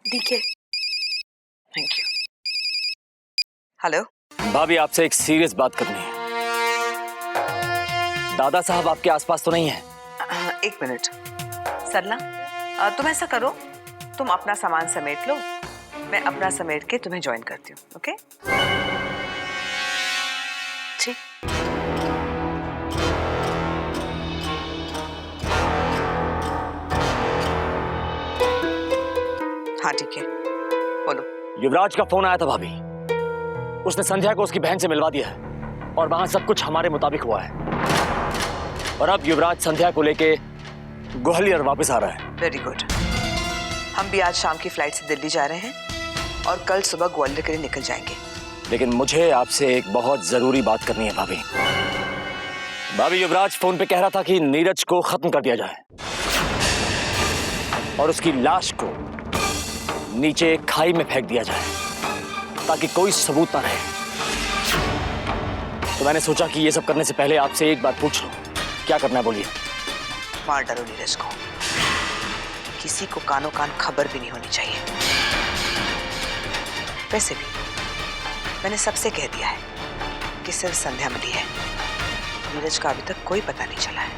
DK. Thank you. Hello भाभी, आपसे एक सीरियस बात करनी है। दादा साहब आपके आसपास तो नहीं है? एक मिनट सरला, तुम ऐसा करो, तुम अपना सामान समेट लो, मैं अपना समेट के तुम्हें ज्वाइन करती हूँ। ओके ठीक। हाँ ठीक है, बोलो। युवराज का फोन आया था भाभी। उसने संध्या को उसकी बहन से मिलवा दिया है और वहां सब कुछ हमारे मुताबिक हुआ है। और अब युवराज संध्या को लेके ग्वालियर वापस आ रहा है। Very good. हम भी आज शाम की फ्लाइट से दिल्ली जा रहे हैं और कल सुबह ग्वालियर के लिए निकल जाएंगे। लेकिन मुझे आपसे एक बहुत जरूरी बात करनी है भाभी। भाभी, युवराज फोन पे कह रहा था कि नीरज को खत्म कर दिया जाए और उसकी लाश को नीचे खाई में फेंक दिया जाए ताकि कोई सबूत ना रहे। तो मैंने सोचा कि ये सब करने से पहले आपसे एक बात पूछ लूं, क्या करना है बोलिए। मार डालो नीरज को, किसी को कानो कान खबर भी नहीं होनी चाहिए। वैसे भी मैंने सबसे कह दिया है कि सिर्फ संध्या मिली है, नीरज का अभी तक कोई पता नहीं चला है।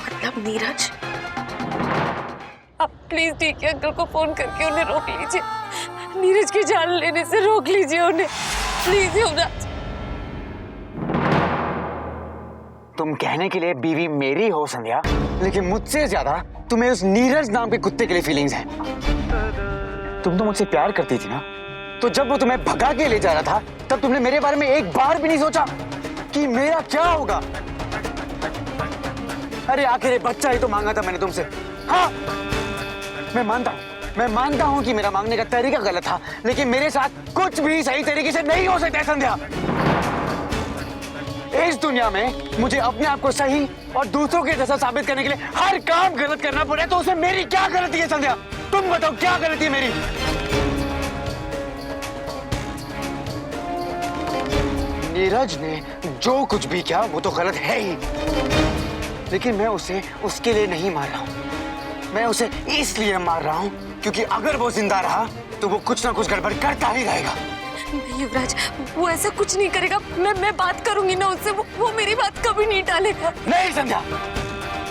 मतलब नीरज? आप प्लीज डीके अंकल को फोन करके उन्हें रोक लीजिए, नीरज की जान लेने से रोक लीजिए उन्हें, प्लीज युवराज। तुम कहने के लिए बीवी मेरी हो संध्या, लेकिन मुझसे ज्यादा तुम्हें उस नीरज नाम के कुत्ते के लिए फीलिंग्स हैं। तुम तो मुझसे प्यार करती थी ना, तो जब वो तुम्हें भगा के ले जा रहा था तब तुमने मेरे बारे में एक बार भी नहीं सोचा कि मेरा क्या होगा। अरे आखिर ये बच्चा ही तो मांगा था मैंने तुमसे। हाँ, मैं मानता हूँ कि मेरा मांगने का तरीका गलत था, लेकिन मेरे साथ कुछ भी सही तरीके से नहीं हो सकता है संध्या। इस दुनिया में मुझे अपने आप को सही और दूसरों के जैसा साबित करने के लिए हर काम गलत करना पड़े, तो उसमें मेरी क्या गलती है संध्या? तुम बताओ क्या गलती है मेरी? नीरज ने जो कुछ भी किया वो तो गलत है ही, लेकिन मैं उसे उसके लिए नहीं मार रहा हूँ। मैं उसे इसलिए मार रहा हूँ क्योंकि अगर वो जिंदा रहा तो वो कुछ ना कुछ गड़बड़ करता ही रहेगा। नहीं युवराज, वो ऐसा कुछ नहीं करेगा। मैं बात करूंगी ना उससे, वो मेरी बात कभी नहीं टालेगा। नहीं संध्या,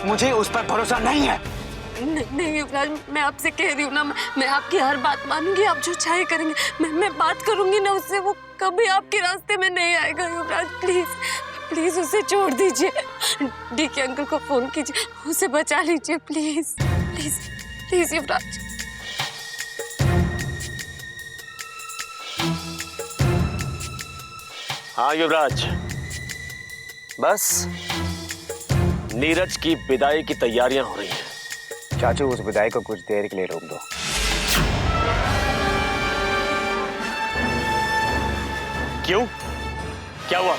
मुझे उस पर भरोसा नहीं है। नहीं युवराज, मैं आपसे कह रही हूँ ना, मैं आपकी हर बात मानूंगी, आप जो चाहे करेंगे। मैं बात करूंगी ना उससे, वो कभी आपके रास्ते में नहीं आएगा। युवराज प्लीज प्लीज उसे छोड़ दीजिए, डीके अंकल को फोन कीजिए, उसे बचा लीजिए प्लीज प्लीज प्लीज युवराज। हाँ युवराज, बस नीरज की विदाई की तैयारियां हो रही हैं। चाचू, उस विदाई को कुछ देर के लिए रोक दो। क्यों? क्या हुआ?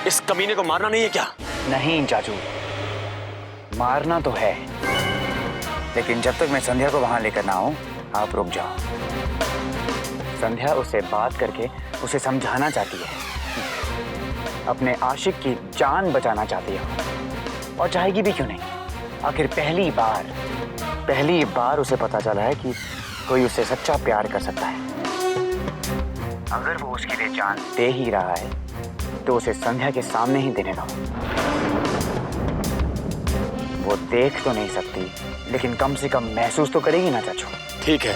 इस कमीने को मारना नहीं है क्या? नहीं चाचू, मारना तो है, लेकिन जब तक मैं संध्या को वहां लेकर ना आऊं, आप रुक जाओ। संध्या उससे बात करके उसे समझाना चाहती है, अपने आशिक की जान बचाना चाहती है, और चाहेगी भी क्यों नहीं। आखिर पहली बार उसे पता चला है कि कोई उससे सच्चा प्यार कर सकता है। अगर वो उसके लिए जान दे ही रहा है तो उसे संध्या के सामने ही देने दो। वो देख तो नहीं सकती, लेकिन कम से कम महसूस तो करेगी ना चाचू। ठीक है।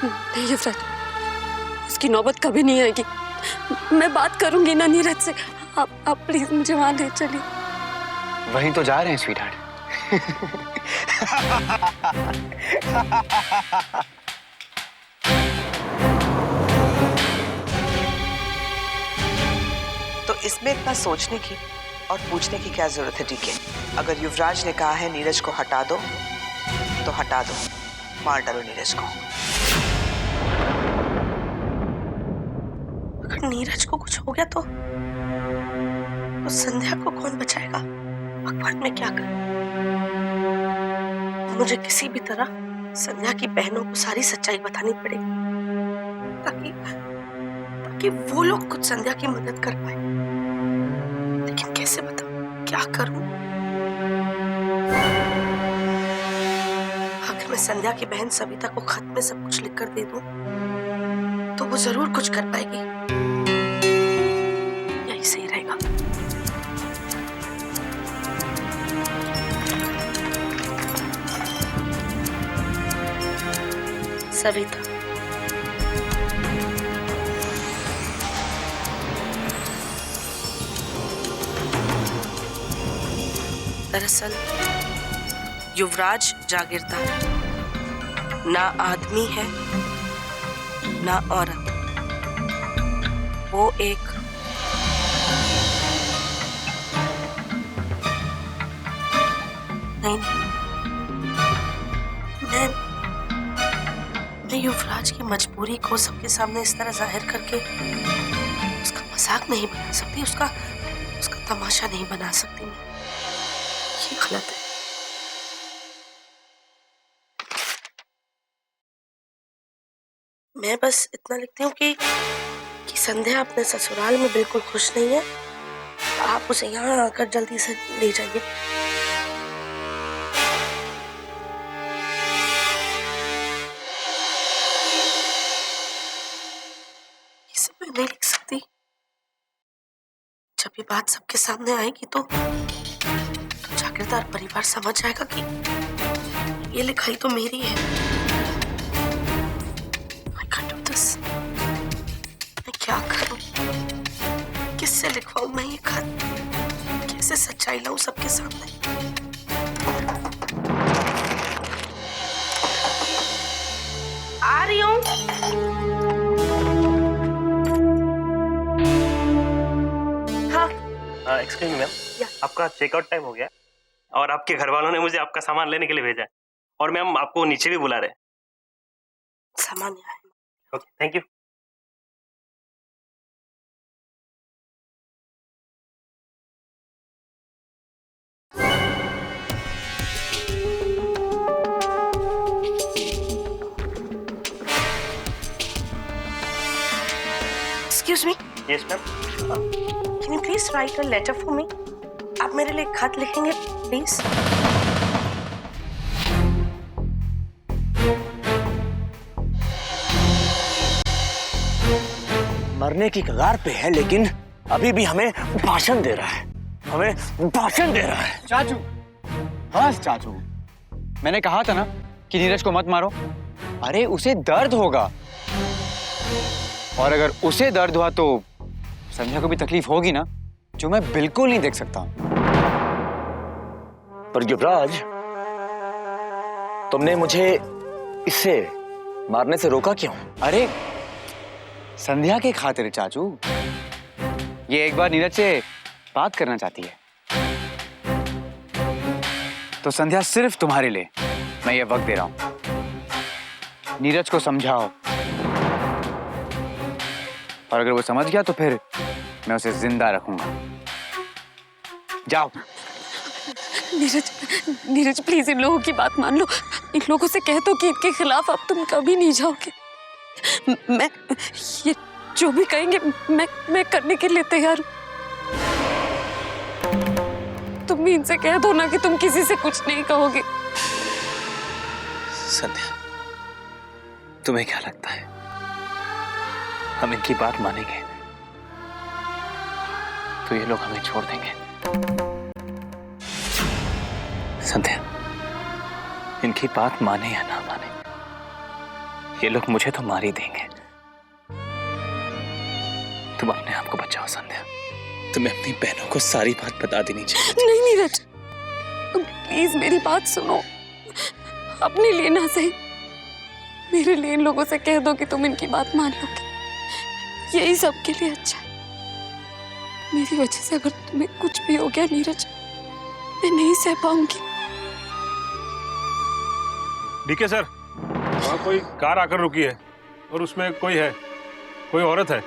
नहीं युवराज, उसकी नौबत कभी नहीं आएगी। मैं बात करूंगी ना नीरज से, आप प्लीज मुझे वहां ले चलिए। वहीं तो जा रहे हैं स्वीटहार्ट। तो इसमें इतना सोचने की और पूछने की क्या जरूरत है डीके? अगर युवराज ने कहा है नीरज को हटा दो तो हटा दो, मार डालो नीरज को। अगर नीरज को कुछ हो गया तो संध्या को कौन बचाएगा? भगवान, मैं क्या करूं? मुझे किसी भी तरह संध्या की बहनों को सारी सच्चाई बतानी पड़ेगी कि वो लोग कुछ संध्या की मदद कर पाए, लेकिन कैसे बताऊं, क्या करूं? अगर मैं संध्या की बहन सविता को खत में सब कुछ लिख कर दे दूं, तो वो जरूर कुछ कर पाएगी। यही सही रहेगा। सविता, दरअसल युवराज जागीरदार ना आदमी है ना औरत, वो एक नहीं, मैं युवराज की मजबूरी को सबके सामने इस तरह जाहिर करके उसका मजाक नहीं बना सकती, उसका तमाशा नहीं बना सकती। मैं ये गलत है। मैं बस इतना लिखती हूँ कि संध्या अपने ससुराल में बिल्कुल खुश नहीं है, आप उसे यहाँ आकर जल्दी से ले जाइए। ये सब मैं नहीं लिख सकती। जब ये बात सबके सामने आएगी तो जागीरदार परिवार समझ जाएगा कि ये लिखाई तो मेरी है। I can't do this। मैं क्या करूं? किससे लिखवाऊं मैं ये खत? कैसे सच्चाई लाऊं सबके सामने? आ रही हूं। हाँ, एक्सक्यूज मी मैम, आपका चेकआउट टाइम हो गया और आपके घर वालों ने मुझे आपका सामान लेने के लिए भेजा है और मैम आपको नीचे भी बुला रहे हैं। सामान यहाँ है। Okay, thank you. Excuse me, yes ma'am. can you please write a letter for me? आप मेरे लिए खत लिखेंगे प्लीज? मरने की कगार पे है, लेकिन अभी भी हमें भाषण दे रहा है, हमें भाषण दे रहा है। चाचू, हाँ चाचू, मैंने कहा था ना कि नीरज को मत मारो। अरे उसे दर्द होगा, और अगर उसे दर्द हुआ तो संध्या को भी तकलीफ होगी ना, जो मैं बिल्कुल नहीं देख सकता हूं। पर युवराज, तुमने मुझे इससे मारने से रोका क्यों? अरे संध्या के खातिर चाचू, ये एक बार नीरज से बात करना चाहती है, तो संध्या सिर्फ तुम्हारे लिए मैं ये वक्त दे रहा हूं। नीरज को समझाओ, और अगर वो समझ गया तो फिर मैं उसे जिंदा रखूंगा। जाओ। नीरज प्लीज इन लोगों की बात मान लो। इन लोगों से कह दो कि इनके खिलाफ अब तुम कभी नहीं जाओगे। मैं ये जो भी कहेंगे मैं करने के लिए तैयार हूं। तुम भी इनसे कह दो ना कि तुम किसी से कुछ नहीं कहोगे। संध्या, तुम्हें क्या लगता है हम इनकी बात मानेंगे तो ये लोग हमें छोड़ देंगे? संध्या, इनकी बात माने या ना माने, ये लोग मुझे तो मार ही देंगे। तुम अपने आप को बचाओ संध्या, तुम्हें अपनी बहनों को सारी बात बता देनी चाहिए। नहीं नीरज, तुम प्लीज मेरी बात सुनो। अपने लिए ना सही, मेरे लिए इन लोगों से कह दो कि तुम इनकी बात मान लोगे। यही सबके लिए अच्छा है। मेरी वजह से अगर तुम्हें कुछ भी हो गया नीरज, मैं नहीं सह पाऊंगी। डीके सर, वहाँ कोई कार आकर रुकी है और उसमें कोई है, कोई औरत है।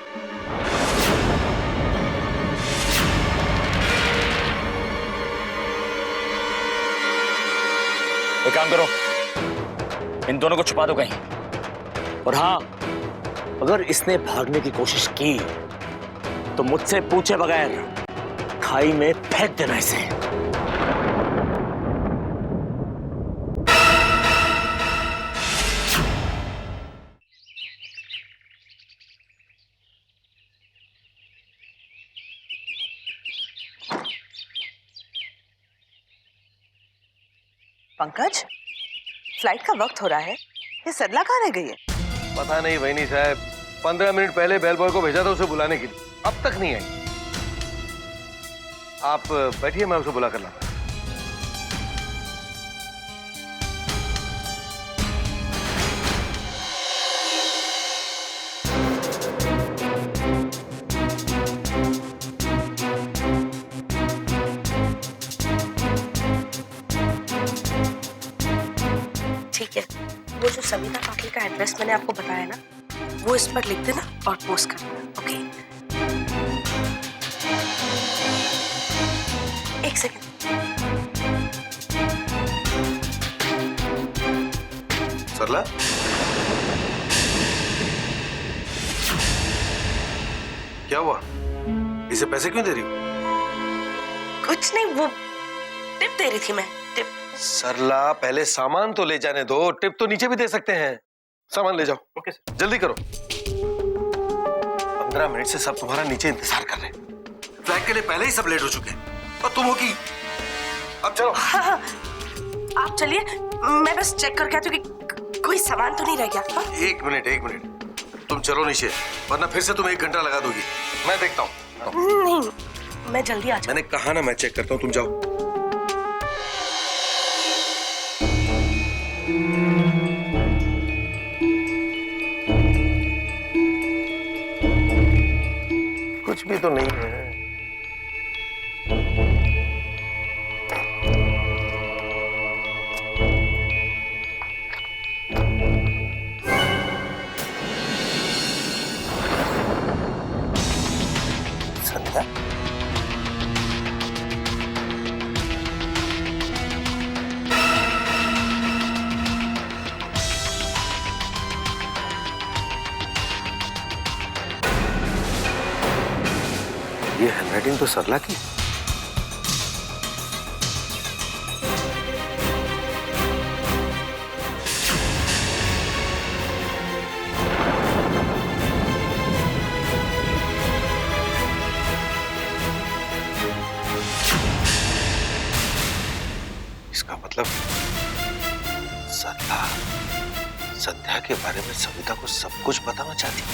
एक काम करो, इन दोनों को छुपा दो कहीं। और हाँ, अगर इसने भागने की कोशिश की तो मुझसे पूछे बगैर खाई में फेंक देना इसे। पंकज, फ्लाइट का वक्त हो रहा है, ये सरला कहाँ रह गई है? पता नहीं वहीनी साहब, 15 मिनट पहले बेल बॉय को भेजा था उसे बुलाने के लिए, अब तक नहीं आई। आप बैठिए, मैं उसे बुला कर लाऊं। ठीक है, वो जो सविता पाटिल का एड्रेस मैंने आपको बताया ना, वो इस पर लिख देना और पोस्ट कर देना। ओके, एक सेकंड। सरला, क्या हुआ? इसे पैसे क्यों दे रही हो? कुछ नहीं, वो टिप दे रही थी मैं, टिप। सरला, पहले सामान तो ले जाने दो, टिप तो नीचे भी दे सकते हैं। सामान ले जाओ। Okay sir. जल्दी करो। 15 मिनट से सब तुम्हारा नीचे इंतजार कर रहे हैं। फ्लाइट के लिए पहले ही सब लेट हो चुके हैं और तुम हो कि अब चलो। हाँ, आप चलिए, मैं बस चेक करके आती हूँ कि कोई सामान तो नहीं रह गया। हाँ? एक मिनट, तुम चलो नीचे, वरना फिर से तुम 1 घंटा लगा दोगी। मैं देखता हूँ। नहीं, मैं जल्दी आ जाऊँ। मैंने कहा ना, मैं चेक करता हूँ, तुम जाओ। कुछ भी तो नहीं है। संध्या, ये हैंडराइटिंग तो सरला की। इसका मतलब सरला संध्या के बारे में सविता को सब कुछ बताना चाहती है।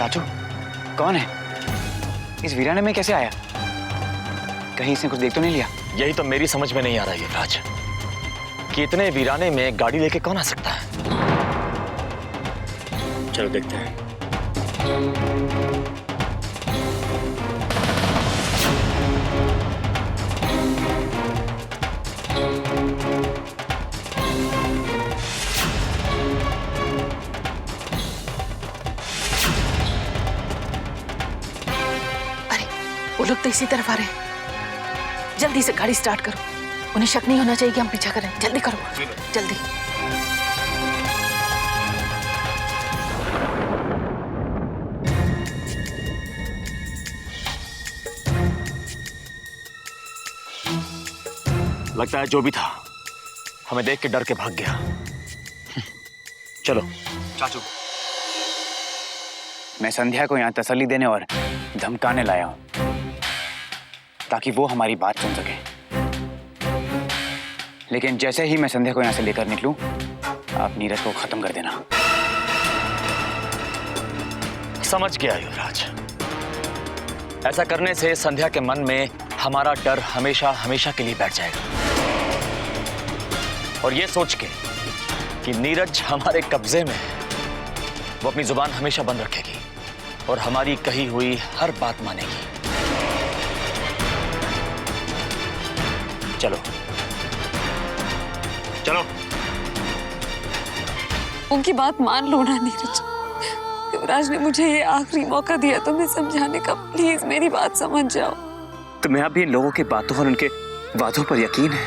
चाचू, कौन है? इस वीराने में कैसे आया? कहीं इसने कुछ देख तो नहीं लिया? यही तो मेरी समझ में नहीं आ रहा है युवराज, कि इतने वीराने में गाड़ी लेके कौन आ सकता है। चलो देखते हैं। वो लोग तो इसी तरफ आ रहे हैं। जल्दी से गाड़ी स्टार्ट करो, उन्हें शक नहीं होना चाहिए कि हम पीछा कर रहे हैं। जल्दी करो, जल्दी। लगता है जो भी था हमें देख के डर के भाग गया। चलो। चाचू, मैं संध्या को यहाँ तसल्ली देने और धमकाने लाया हूं, ताकि वो हमारी बात सुन सके। लेकिन जैसे ही मैं संध्या को यहां से लेकर निकलूं, आप नीरज को खत्म कर देना। समझ गया युवराज। ऐसा करने से संध्या के मन में हमारा डर हमेशा हमेशा के लिए बैठ जाएगा, और ये सोच के कि नीरज हमारे कब्जे में है, वो अपनी जुबान हमेशा बंद रखेगी और हमारी कही हुई हर बात मानेगी। चलो। चलो। उनकी बात मान लो ना नीरज। युवराज ने मुझे ये आखिरी मौका दिया तुम्हें समझाने का, प्लीज मेरी बात समझ जाओ। तुम्हें अभी इन लोगों की बातों और उनके वादों पर यकीन है?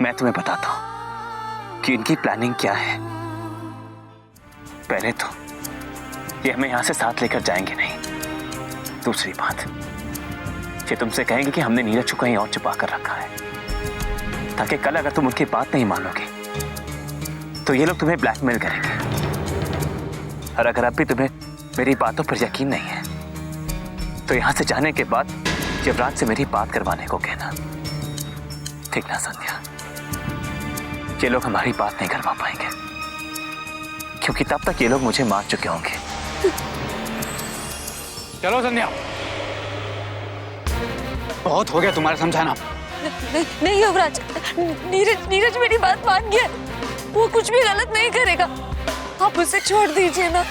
मैं तुम्हें बताता हूं कि इनकी प्लानिंग क्या है। पहले तो ये हमें यहां से साथ लेकर जाएंगे नहीं। दूसरी बात, ये तुमसे कहेंगे कि हमने नीरज को कहीं और छुपा कर रखा है, ताकि कल अगर तुम उनकी बात नहीं मानोगे तो ये लोग तुम्हें ब्लैकमेल करेंगे। और अगर अब भी तुम्हें मेरी बातों पर यकीन नहीं है तो यहां से जाने के बाद युवराज से मेरी बात करवाने को कहना, ठीक ना संध्या? ये लोग हमारी बात नहीं करवा पाएंगे, क्योंकि तब तक ये लोग मुझे मार चुके होंगे। चलो संध्या, बहुत हो गया तुम्हारा समझाना। नहीं युवराज, नीरज मेरी बात मान गया, वो कुछ भी गलत नहीं करेगा, आप उसे छोड़ दीजिए ना।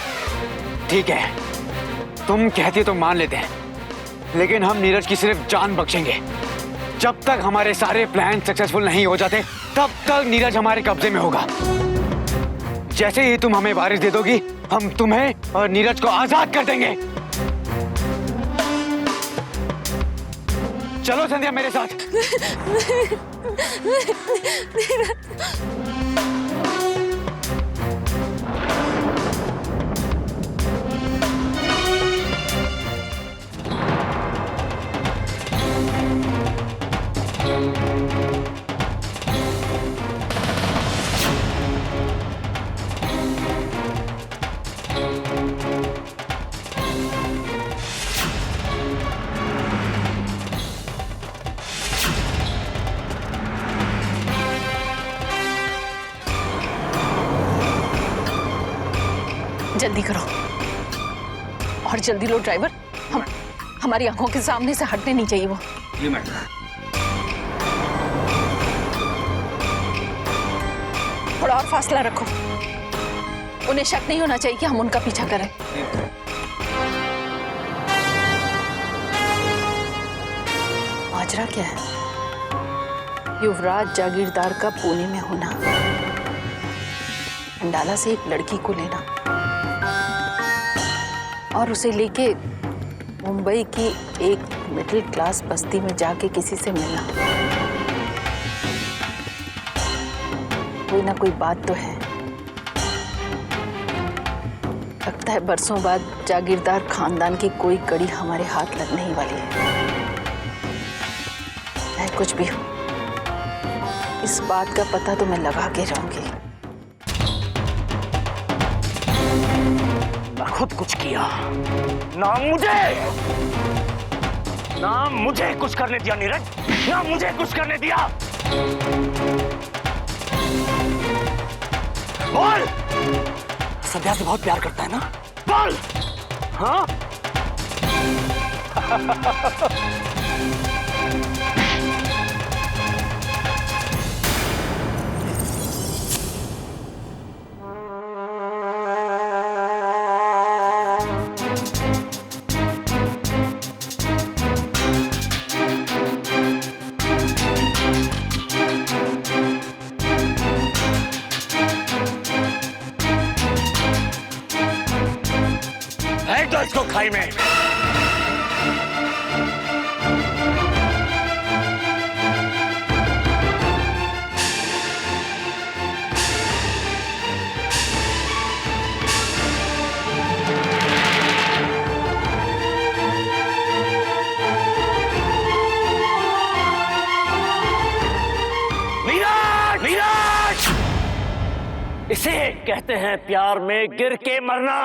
ठीक है, तुम कहती तो मान लेते हैं, लेकिन हम नीरज की सिर्फ जान बख्शेंगे। जब तक हमारे सारे प्लान सक्सेसफुल नहीं हो जाते तब तक नीरज हमारे कब्जे में होगा। जैसे ही तुम हमें वारिस दे दोगी, हम तुम्हें और नीरज को आजाद कर देंगे। चलो संध्या मेरे साथ। जल्दी करो और जल्दी लो ड्राइवर, हमारी आंखों के सामने से हटने नहीं चाहिए वो। थोड़ा और फासला रखो, उन्हें शक नहीं होना चाहिए कि हम उनका पीछा करें। माजरा क्या है? युवराज जागीरदार का पुणे में होना, अंडाला से एक लड़की को लेना और उसे लेके मुंबई की एक मिडिल क्लास बस्ती में जाके किसी से मिलना। कोई ना कोई बात तो है। लगता है बरसों बाद जागीरदार खानदान की कोई कड़ी हमारे हाथ लगने ही वाली है। चाहे कुछ भी हो, इस बात का पता तो मैं लगा के रहूंगी। खुद कुछ किया ना मुझे कुछ करने दिया नीरज, ना मुझे कुछ करने दिया। बोल, संध्या से बहुत प्यार करता है ना? बोल। हाँ तो इसको खाई में। नीरज, इसे कहते हैं प्यार में गिर के मरना।